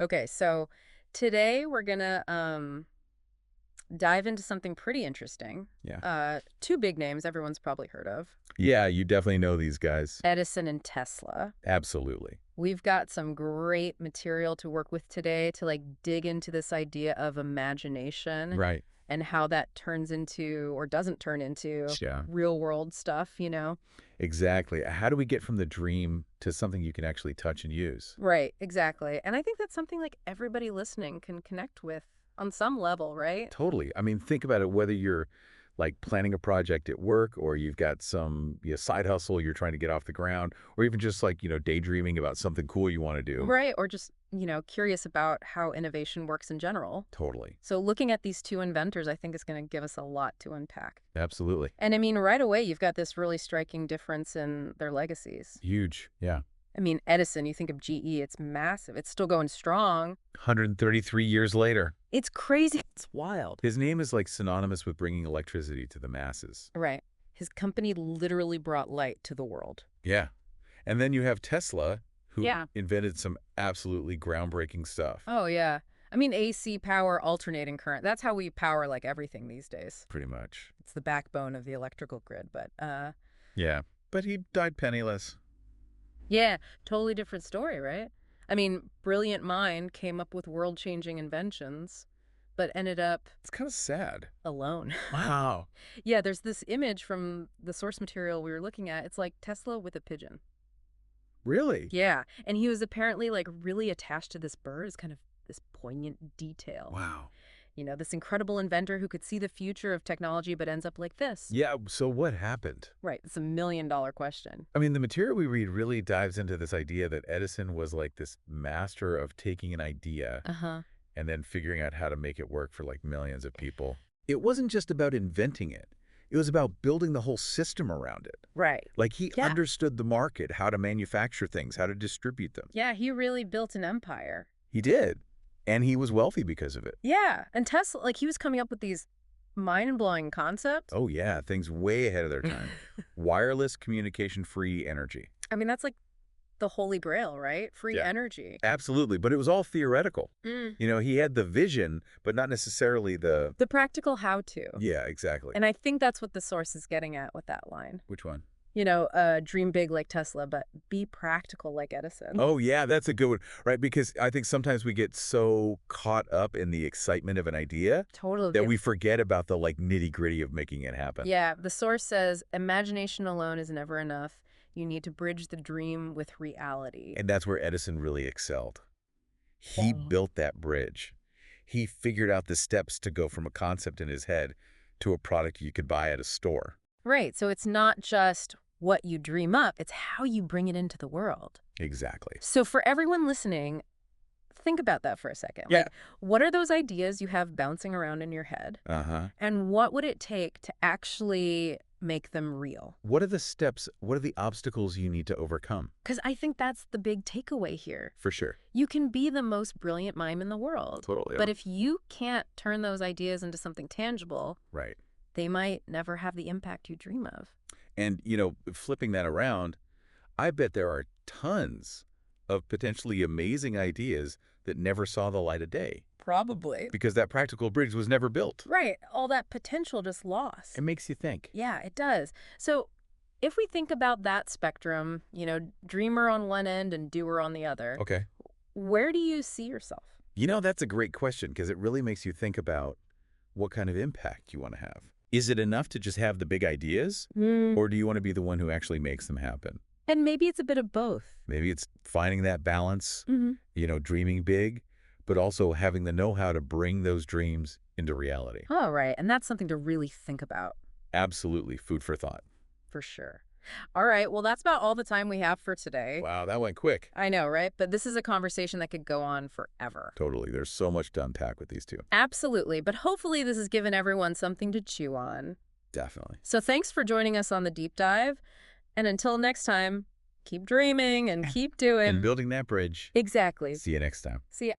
Okay, so today we're gonna dive into something pretty interesting. Yeah. Two big names everyone's probably heard of, Yeah, you definitely know these guys. Edison and Tesla. Absolutely. We've got some great material to work with today to dig into this idea of imagination Right. and how that turns into or doesn't turn into Yeah. real world stuff. Exactly. How do we get from the dream to something you can actually touch and use? Right, exactly. And I think that's something everybody listening can connect with on some level, right? Totally. I mean, think about it, whether you're like planning a project at work or you've got some side hustle you're trying to get off the ground, or even just daydreaming about something cool you want to do. Right, or just curious about how innovation works in general. Totally. So looking at these two inventors, I think is going to give us a lot to unpack. Absolutely. And I mean, right away, you've got this really striking difference in their legacies. Huge. Yeah. I mean, Edison, you think of GE, it's massive. It's still going strong. 133 years later. It's crazy. It's wild. His name is like synonymous with bringing electricity to the masses. Right. His company literally brought light to the world. Yeah. And then you have Tesla, who Yeah. invented some absolutely groundbreaking stuff. Oh, yeah. I mean, AC power, alternating current. That's how we power everything these days. Pretty much. It's the backbone of the electrical grid, but Yeah. But he died penniless. yeah, totally different story, right? I mean, brilliant mind came up with world-changing inventions, but ended up It's kind of sad. alone. Wow. Yeah, there's this image from the source material we were looking at. It's like Tesla with a pigeon. Really? Yeah, and he was apparently really attached to this bird. It's kind of this poignant detail. Wow. This incredible inventor who could see the future of technology but ends up like this. Yeah, so what happened? Right, it's $1 million question. I mean, the material we read really dives into this idea that Edison was like this master of taking an idea Uh-huh. and then figuring out how to make it work for like millions of people. It wasn't just about inventing it. It was about building the whole system around it. Right. Like he Yeah. understood the market, how to manufacture things, how to distribute them. Yeah, he really built an empire. He did. And he was wealthy because of it. Yeah, and Tesla, he was coming up with these mind-blowing concepts. Oh, yeah. Things way ahead of their time. Wireless communication-free energy. I mean, that's the holy grail, right? Free Yeah. energy. Absolutely. But it was all theoretical. Mm. He had the vision, but not necessarily the... The practical how-to. Yeah, exactly. And I think that's what the source is getting at with that line. Which one? Dream big like Tesla, but be practical like Edison. Oh, yeah, that's a good one, right? Because I think sometimes we get so caught up in the excitement of an idea Totally. that we forget about the nitty-gritty of making it happen. Yeah, the source says imagination alone is never enough. You need to bridge the dream with reality. And that's where Edison really excelled. He built that bridge. He figured out the steps to go from a concept in his head to a product you could buy at a store. Right, so it's not just what you dream up, it's how you bring it into the world. Exactly. So for everyone listening, think about that for a second. Yeah. What are those ideas you have bouncing around in your head? Uh-huh. And what would it take to actually make them real? What are the steps? What are the obstacles you need to overcome? Because I think that's the big takeaway here. For sure. You can be the most brilliant mind in the world. Totally. But if you can't turn those ideas into something tangible, Right. they might never have the impact you dream of. And, flipping that around, I bet there are tons of potentially amazing ideas that never saw the light of day Probably. because that practical bridge was never built. Right. All that potential just lost. It makes you think. Yeah, it does. So if we think about that spectrum, dreamer on one end and doer on the other, Okay. where do you see yourself? That's a great question because it really makes you think about what kind of impact you want to have. Is it enough to just have the big ideas, or do you want to be the one who actually makes them happen? And maybe it's a bit of both. Maybe it's finding that balance, dreaming big, but also having the know-how to bring those dreams into reality. Oh, right. And that's something to really think about. Absolutely. Food for thought. For sure. All right. Well, that's about all the time we have for today. Wow, that went quick. I know, right? But this is a conversation that could go on forever. Totally. There's so much to unpack with these two. Absolutely. But hopefully this has given everyone something to chew on. Definitely. So thanks for joining us on the deep dive. And until next time, keep dreaming and keep doing. And building that bridge. Exactly. See you next time. See ya.